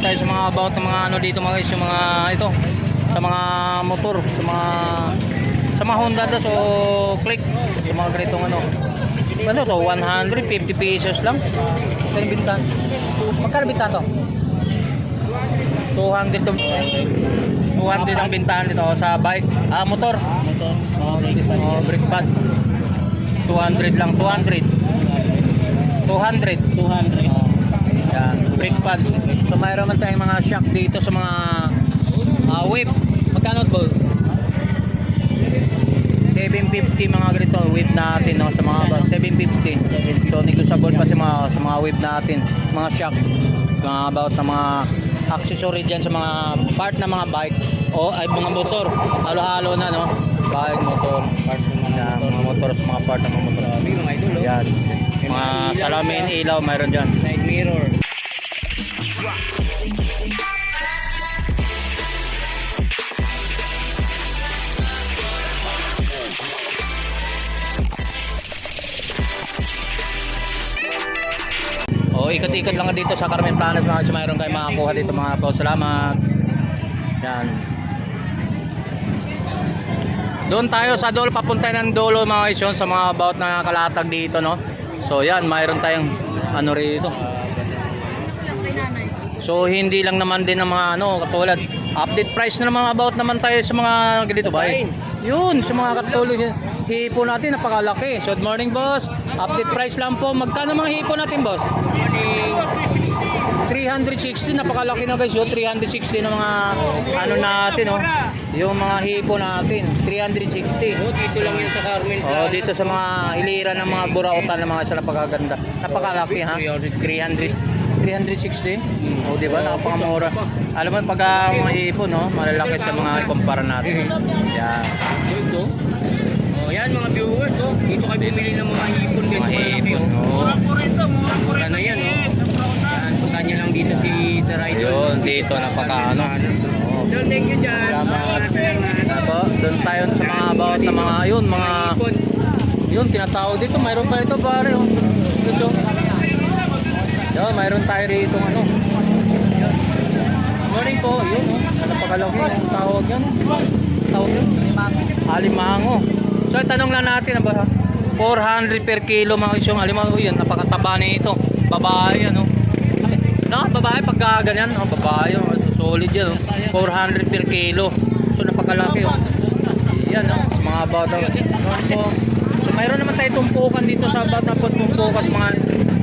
naman tayo sa mga about ng mga ano dito mga guys, yung mga ito sa mga motor, sa mga Honda daw, so click sa mga ganitong ano to 150 pesos lang. Magkano bintahan? Magkano bintahan to? 200 to 200 ang bintahan dito sa bike, motor. Brake pad 200 lang, 200. Yan, brake pad. So mayroon man tayong mga shock dito sa mga whip. Magkano ba? 750 mga ganito whip natin, no, sa mga 750. So negotiable pa sa mga whip natin, mga shock, mga about na mga accessory diyan sa mga part ng mga bike o ay mga motor. Halo-halo na, no? Bike, motor, part ng mga motor, sa mga part ng mga motor. Mga idol, no? Yan. Mga salamin, ilaw, mayroon diyan. Side mirror. Ikot-ikot lang dito sa Carmen Planet mga guys, mayroon kayo makakuha dito mga po. Salamat. Yan. Doon tayo sa dulo, papunta ng dulo mga guys, yun, sa mga about na kalatag dito, no. So yan, mayroon tayong ano rito. So hindi lang naman din ng mga ano katulad update price na naman about naman tayo sa mga ganito ba? Yun, sa mga katulad hipo natin napakalaki. So good morning boss. Update price lang po. Magkano mga hipo natin boss? 360, napakalaki na guys. So 360 na mga ano natin, oh. Yung mga hipo natin 360. Oh, dito lang yun sa Carmel. Oh, dito sa mga hilira ng mga burautan ng mga isa napakaganda. Napakalaki ha. 360. Oh, di ba? Nakapangamura. Alam mo pag mga hipo, no, malalaki sa mga ikumpara natin. Yan. Ito. Oh, yan mga viewers, oh. Dito kayo bumili ng mga hipon dito. Mga hipon. Oh. Mura na yan, oh. Yan, pagkanya lang dito si Sir Idol. Yun, dito napaka ano. Oh. Thank you dyan. Salamat. Ako, doon tayo sa mga about na mga yun, mga yun tinatawag dito. Mayroon pa ito pare, oh. Dito. Yo, mayroon tayo rito ano. Morning po, yun, oh. Napakalaki yung tawag yan. Tawag yan. Alimango. So tanong lang natin ba 400 per kilo mga isyong alimango yun, napakataba nito. Babae ano. No, babae pagka ganyan, oh, babae, oh, solid yan, oh. 400 per kilo. So napakalaki, oh. Yan, oh, mga bata. So mayroon naman tayo tumpukan dito sa bata po tumpukan mga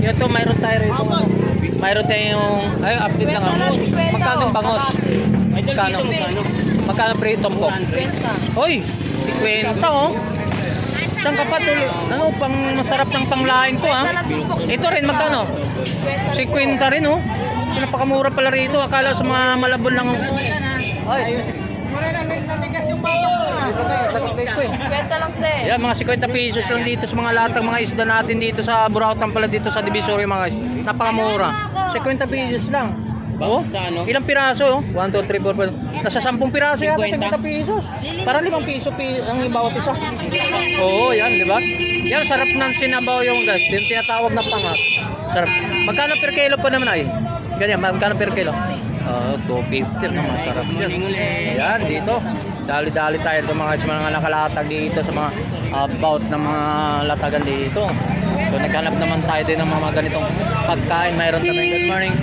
ito, mayroon tayo rito ano. Mayroon tayong ay update lang ako. Magkano ang bangos? Magkano pre tumpok? Hoy, 50 oh. Saan ka pa tuloy? Ano, pang masarap ng panglaing to ha? Ito rin, magkano? 50 rin oh. So napakamura pala rito. Akala sa mga malabon lang. Ay, nanigas yung batok na. 50 lang din. Yan, mga 50 pesos lang dito sa mga latang mga isda natin dito sa Burautan pala dito sa Divisoria mga guys. Napakamura. 50 pesos lang. Oh, Sa ano? ilang piraso? 1, 2, 3, 4, 5. Nasa 10 piraso yata, 50 pesos. Parang 5 piso ang bawat isa. Oo, yan, di ba? Yan, sarap ng sinabaw yung guys. Yung tinatawag na pangat. Sarap. Magkano per kilo po naman ay? Ganyan, magkano per kilo? 250 na masarap yan. Ayan, dito. Dali-dali tayo ito mga nakalatag dito sa mga about ng mga latagan dito. So naghanap naman tayo din ng mga ganitong pagkain. Mayroon naman. Good morning.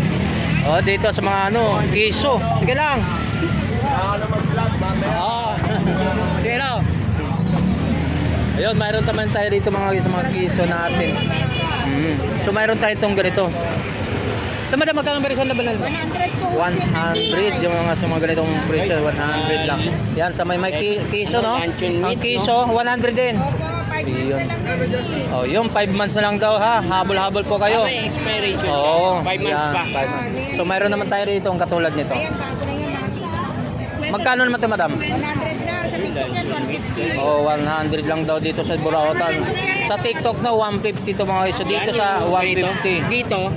Oh, dito sa mga ano, kiso. Sige lang. Sige lang. Ayun, mayroon naman tayo dito mga sa mga kiso natin. So mayroon tayo itong ganito. Sa madam, magkano ba rin sa labanan? 100 po. 100 yung mga sa mga ganitong presyo, 100 lang. Yan, sa may kiso, no? Ang kiso, 100 din. Yun. Oh, yung 5 months na lang daw ha. Habol-habol po kayo. May expiration. Oo. 5 months Yan, pa. 5 months. So mayroon naman tayo rito ang katulad nito. Ayan, bago na yan. Magkano naman ito, madam? 100 na. Sa TikTok yan, 150. Oh, 100 lang daw dito sa Burautan. Sa TikTok na 150 to mga guys. So dito sa 150. Dito,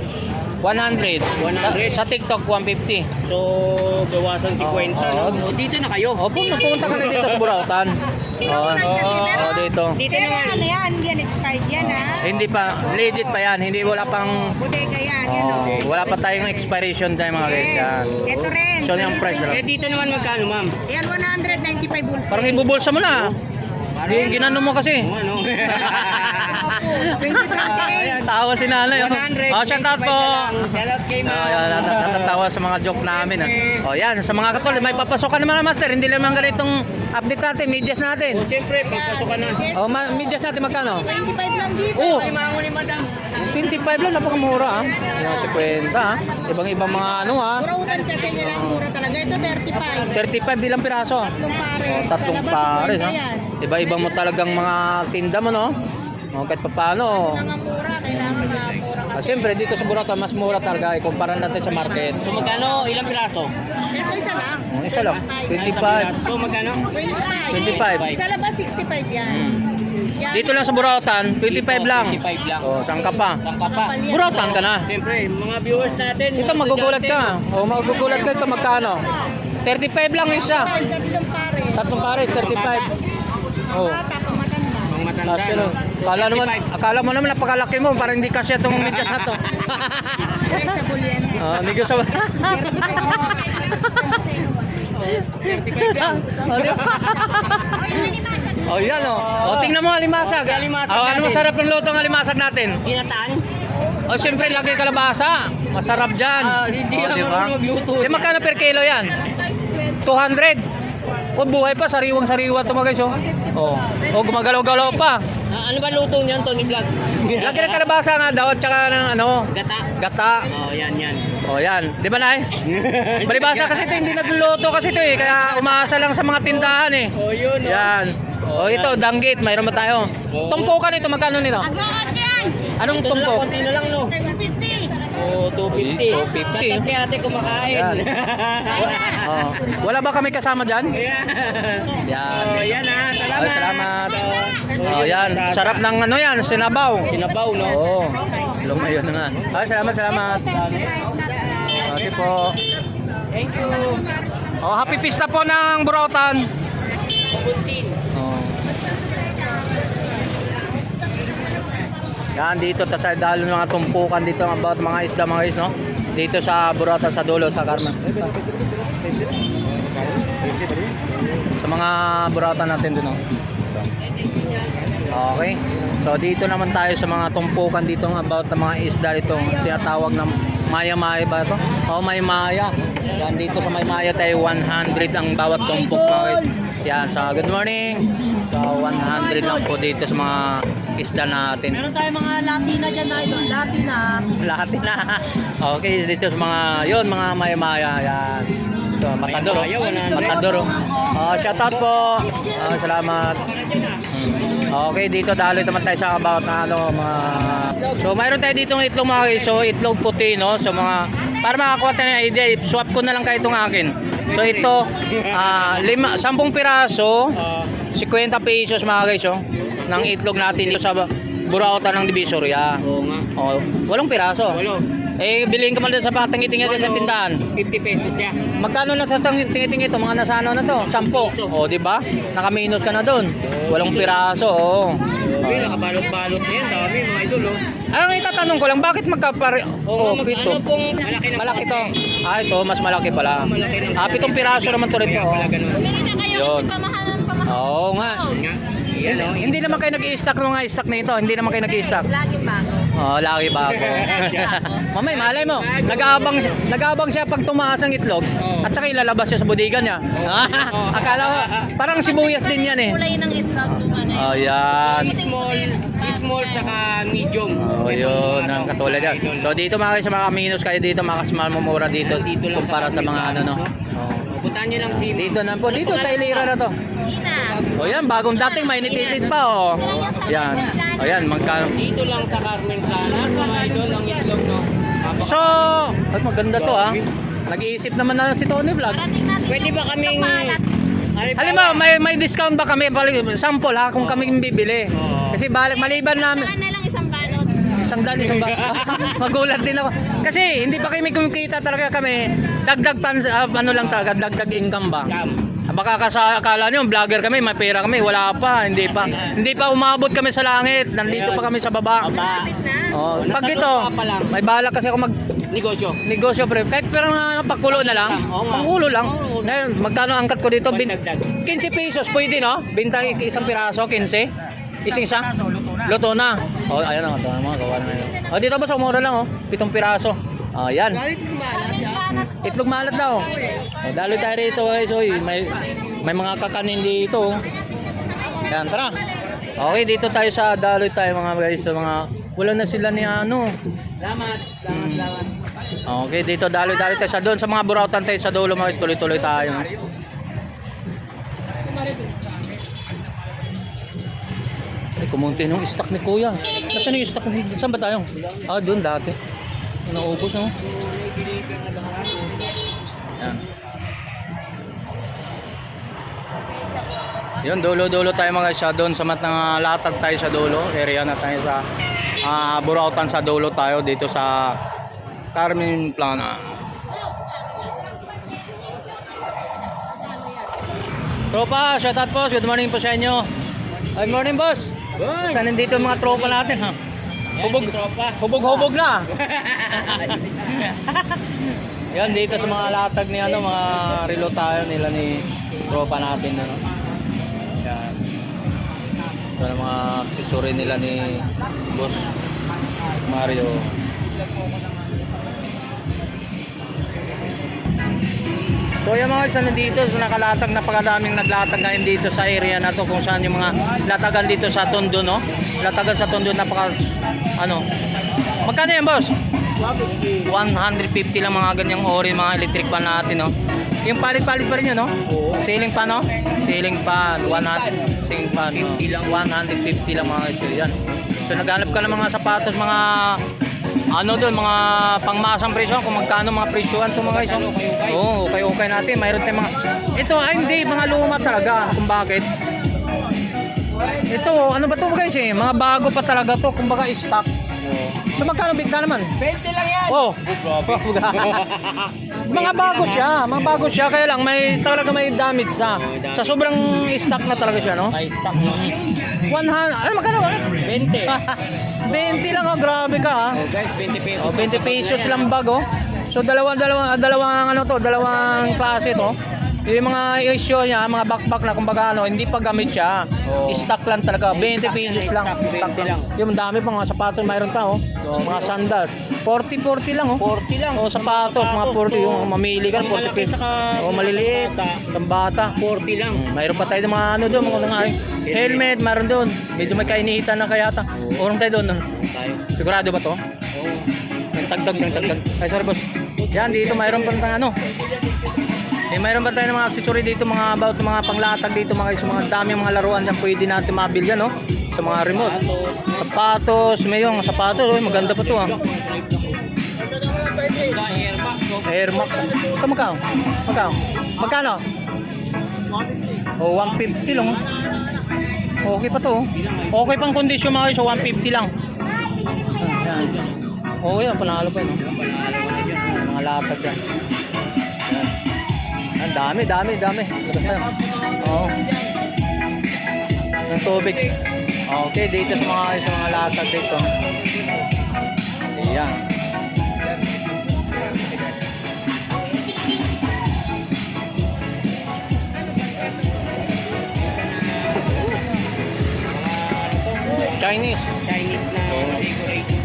100. 100. Sa TikTok 150. so bawasan 50. Oo. Dito na kayo. Opo, napunta ka na dito sa Burautan. Oo, dito. Dito Pero naman. ano yan, hindi yan expired yan ha. Hindi pa, legit pa yan. Hindi, wala pang, Bodega yan, yan o. wala pa tayong expiration time mga guys. Yan. Ito rin. So, yung price Eh, lang. dito naman magkano, ma'am? Yan, 195 bulsa. Parang ibubulsa mo na. Ginano mo kasi. Ano? 2028. Tawa si nanay. 100. Oh, shout out po. Shout out kay ma'am. Ayan, natatawa sa mga joke namin. Oh, yan. Sa mga katol, may papasokan naman na master. Hindi naman ganitong update natin, medias natin. O, siyempre, pagpasok ka na. Oh, medias natin magkano? 25 lang dito. Oh, Limango ni madam. 25 lang, napakamura ah. Yan, 50 ah. Ibang-ibang mga ano ah. Burautan kasi nila ang mura talaga. Ito 35. 35 bilang piraso. Tatlong pares. Oh, tatlong Sa labas, pares 50 ha. yan. Iba-iba mo talagang mga tinda mo no. Oh, kahit paano. Ang mura, kailangan na mura Ah, kasi. siyempre dito sa Buratan mas mura talaga ikumpara natin sa market. So, magkano? Ilang piraso? Ito isa lang. Oh, isa lang. 25. So, magkano? 25. 25. Sa labas 65 yan. Yan. Dito lang sa Buratan, 25 lang. 25 lang. Oh, saan ka pa? Saan ka pa? Buratan ka na. Siyempre, mga viewers natin. Ito mga magugulat estudyante, ka. Oh, magugulat ka ito magkano? 35 lang isa. Tatlong pares. Tatlong pares, 35. Oh. Bata, pamatanda. Mga matanda. Kasi no, akala mo naman napakalaki mo, parang hindi kasi itong medyas na to. Stretchable yan. Hindi ko sa... 35 lang. Oh, di ba? Oh, yan oh. Oh, tingnan mo alimasag. Oh, alimasag Oh, ano natin. masarap ng luto ng alimasag natin? Ginataan? Oh, siyempre lagay kalabasa. Masarap diyan. Hindi oh, ka marunong magluto. Eh, magkano per kilo yan? 200. Oh, buhay pa, sariwang-sariwa to mga guys oh. Oh, oh gumagalaw-galaw pa. Ano ba luto niyan, Tony Vlog? Lagyan ng kalabasa nga daw at saka ng ano, Gata. gata. Oh, yan. Oh, yan. Di ba, Nay? Balibasa kasi ito, hindi nagluluto kasi ito eh. Kaya umaasa lang sa mga tindahan eh. Oh, yun. Oh. Yan. Oh, ito, danggit. Mayroon ba tayo? Oo. Tumpukan ito, magkano nito? Agad yan. Anong Ito na lang, tumpok? konti na lang, no? 150. Oh, 250. 250. Tatat kay ate kumakain. Yan. Oh. Wala ba kami kasama dyan? Ayan. Yan. Oh, yan ha. Salamat. Ay, salamat. Oh, yan. Sarap ng ano yan, sinabaw. Sinabaw, no? Oo. Lumayo na nga. Ay, salamat. Kasi po. Thank you. Oh, happy pista po ng Burautan. 17. Oh. Yan dito sa dalo ng mga tumpukan dito about mga isda mga guys no. Dito sa Burautan sa dulo sa Carmen. Sa mga Burautan natin dito no. Okay. So dito naman tayo sa mga tumpukan dito about ng mga isda dito. Tinatawag na maya-maya ba ito? Oh, maya-maya. Yan dito sa maya-maya tayo 100 ang bawat tumpok mga guys. Yan, so good morning. So 100 lang po dito sa mga isda natin. Meron tayong mga Latina dyan na ito. Latina. Lahat na. Okay, dito sa mga yon mga maya-maya. Yan. So, Matador. Maya-maya, 100. Matador. Shout out po. Salamat. Okay, dito dalo naman tayo sa about na ano mga. So, mayroon tayo dito ng itlog mga guys. So, itlog puti no. So, mga para makakuha tayo ng idea, swap ko na lang kayo itong akin. So, ito 10 piraso, 50 pesos mga guys oh, ng itlog natin dito sa Burautan ng Divisoria. Oo nga. Oh, 8 piraso. Walo. Eh, bilhin ka man din sa patingi-tingi din sa tindahan. 50 pesos siya. Magkano na sa tingi-tingi ito? Mga nasa ano na to? 10. O, di ba? Naka-minus ka na doon. 8 piraso, oo. Okay, nakabalot-balot na yan. Dami mga idol, oh. Ang itatanong ko lang, bakit magkapare... Oo, Oh, pito. ano pong malaki na Malaki to. Ito, mas malaki pala. Malaki ng 7 piraso naman to rin. Kaya pala ganun. Bili na kayo Yun. kasi pamahalan. Oo nga. Nga. Yan, oh. Hindi naman kayo nag-i-stock ng mga stock na ito. Hindi naman kayo nag-i-stock. Laging bago. Oh, lagi bago. Mamay, malay mo. Nag-aabang siya pag tumaas ang itlog. At saka ilalabas siya sa bodega niya. Akala mo, parang sibuyas din yan eh. Kulay ng itlog naman eh. Oh, yan. Small saka medium. Oh, yun ang katulad yan. So dito mga kayo, makaminus kayo dito, makasmal mo mura dito Dito lang kumpara sa mga ano no. Puntahan nyo lang si Dito na po, dito sa Ilira na to. Ina. Oh yan, bagong dating mainit-init pa oh. Yan. Oh yan, magkano. Dito lang sa Carmen Planas, mga idol, ang itlog, no? So, at maganda to ah. Nag-iisip naman na si Tony Vlog. Parating natin. Pwede ba kaming... Halimbawa, may discount ba kami? Sample ha, kung kami bibili. Kasi balik, maliban namin. Saan na lang isang balot? isang daan. Magulat din ako. Kasi hindi pa kami kumikita talaga kami. Dagdag ano lang talaga, dagdag income ba? Baka akala nyo, vlogger kami, may pera kami, wala pa, hindi pa umabot kami sa langit, nandito pa kami sa baba. Oh, pag ito, may balak kasi ako negosyo pre, kahit pero pakulo na lang, pakulo lang. Ngayon, magkano angkat ko dito? 15 pesos, pwede no? Bintang isang piraso, 15? Isa? Luto na. Oh, ayan na, ito mga gawa na ngayon. Oh, dito ba sa umura lang oh, 7 piraso. Oh, yan. Itlog malat daw. Oh, daloy tayo rito guys. Oy, may mga kakanin dito. Yan, tara. Okay, dito tayo sa daloy tayo mga guys. Sa mga wala na sila ni ano. Salamat. Okay, dito daloy tayo sa doon sa mga burautan tayo sa dulo mga guys. Tuloy-tuloy tayo. Ay, kumunti nung stock ni Kuya. Nasaan yung stock? Saan ba tayo? Ah, doon dati. Naubos no? Yan. Yun, dulo-dulo tayo mga guys. Doon sa matang latag tayo sa dulo. Area na tayo sa burautan sa dulo tayo dito sa Carmen Plana. Tropa, shout out po. Good morning po sa inyo. Good morning boss. Saan nandito mga tropa natin ha? Hubog na. Yan dito sa mga latag ni ano, mga relo tayo nila ni tropa natin ano. Yan. Ito ang mga accessory nila ni Boss Mario. So yung mga isa dito so nakalatag na pagkadaming naglatag ngayon dito sa area na to kung saan yung mga latagan dito sa Tondo no. Latagan sa Tondo napaka ano. Magkano yan boss? 150 lang mga ganyang ori mga electric fan natin no. Yung palit-palit pa rin yun no? Ceiling fan no? Ceiling fan 100 ceiling fan no? 150 lang mga ito yan. So naghanap ka ng mga sapatos mga ano doon mga pangmasang presyo kung magkano mga presyoan to mga guys. Oo, okay natin. Mayroon tayong mga ito ay hindi mga luma talaga kung bakit. Ito ano ba to guys eh? Mga bago pa talaga to kumbaga stock. So magkano bigta naman? 20 lang yan. Oh. Mga bago siya kaya lang may talaga may damage na. Sa sobrang stock na talaga siya no? Ay, stock lang. 100 ano magkano? 20. 20 lang oh, grabe ka ah. Oh guys, 20 pesos. Oh, 20 pesos lang bag oh. So dalawang ano to, dalawang klase to. Yung mga issue niya, mga backpack na kumbaga ano, hindi pa gamit siya. Oh. Stock lang talaga, 20 pesos lang. Stock lang. Yung dami pa mga sapatos mayroon ta oh. Mga sandals. 40 lang oh. 40 lang. Oh, sapatos, mga 40 yung mamili ka 40 pesos. Oh, maliliit. Pambata. 40 lang. Mayroon pa tayo ng mga ano doon, mga helmet, mayroon doon. Medyo may kainihitan na kaya ta. Urong tayo doon. Sigurado ba to? Oo. Yung tagdag. Ay, sorry boss. Yan, dito mayroon pa tayong ano. Mayroon pa tayo ng mga accessory dito, mga about mga panglatag dito, mga mga dami mga laruan diyan pwede natin mabili no? Sa mga remote. Sapatos, may yung sapatos, oh, maganda pa 'to ah. Air Max. Ito magkano? Magkano? Oh, 150 lang. Okay pa 'to. Okay pang kondisyon mga guys, so 150 lang. Oh, yan panalo pa 'no. Mga latag yan. Ang dami. Labas tayo. Oo. Ng tubig. Okay, dito sa mga latag dito. Ayan. Chinese na decorate.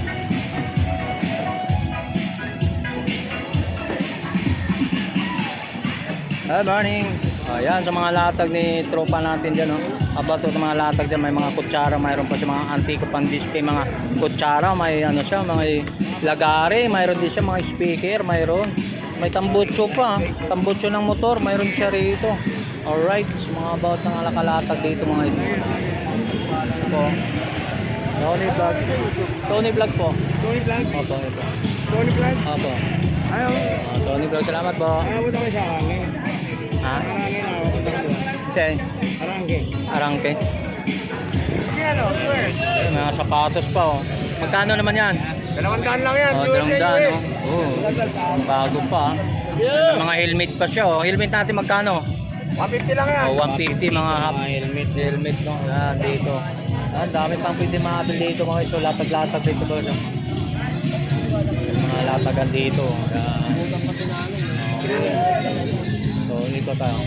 Good morning. Ayan sa mga latag ni tropa natin dyan. About sa mga latag dyan, may mga kutsara. Mayroon pa siya mga antiko pang display. Mga kutsara, may ano siya, mga lagare. Mayroon din siya mga speaker. Mayroon. May tambutso pa. Tambutso ng motor. Mayroon siya rito. Alright. So, mga about ng alakalatag dito mga ito. Po. Tony Vlog po. Tony Vlog? Opo, ito. Tony Vlog? Opo. Ayaw. Tony Vlog, salamat po. Ayaw mo siya hangin. Ha? Hangin ako. Siya Arangke. Arangke. Kaya yan, oh. US. Ayan, mga sapatos pa oh. Magkano naman yan? 200 lang yan. Oh, US yan, dalawang US. oh. Bago pa. May mga helmet pa siya oh. Helmet natin magkano? 150 lang yan. Oh, 150 mga half Mga helmet. helmet no. Yan dito. Ah, dami pang pwede maabil dito mga ito. Latag-latag dito ba? Mga latagan dito. Yan. So, ito tayo.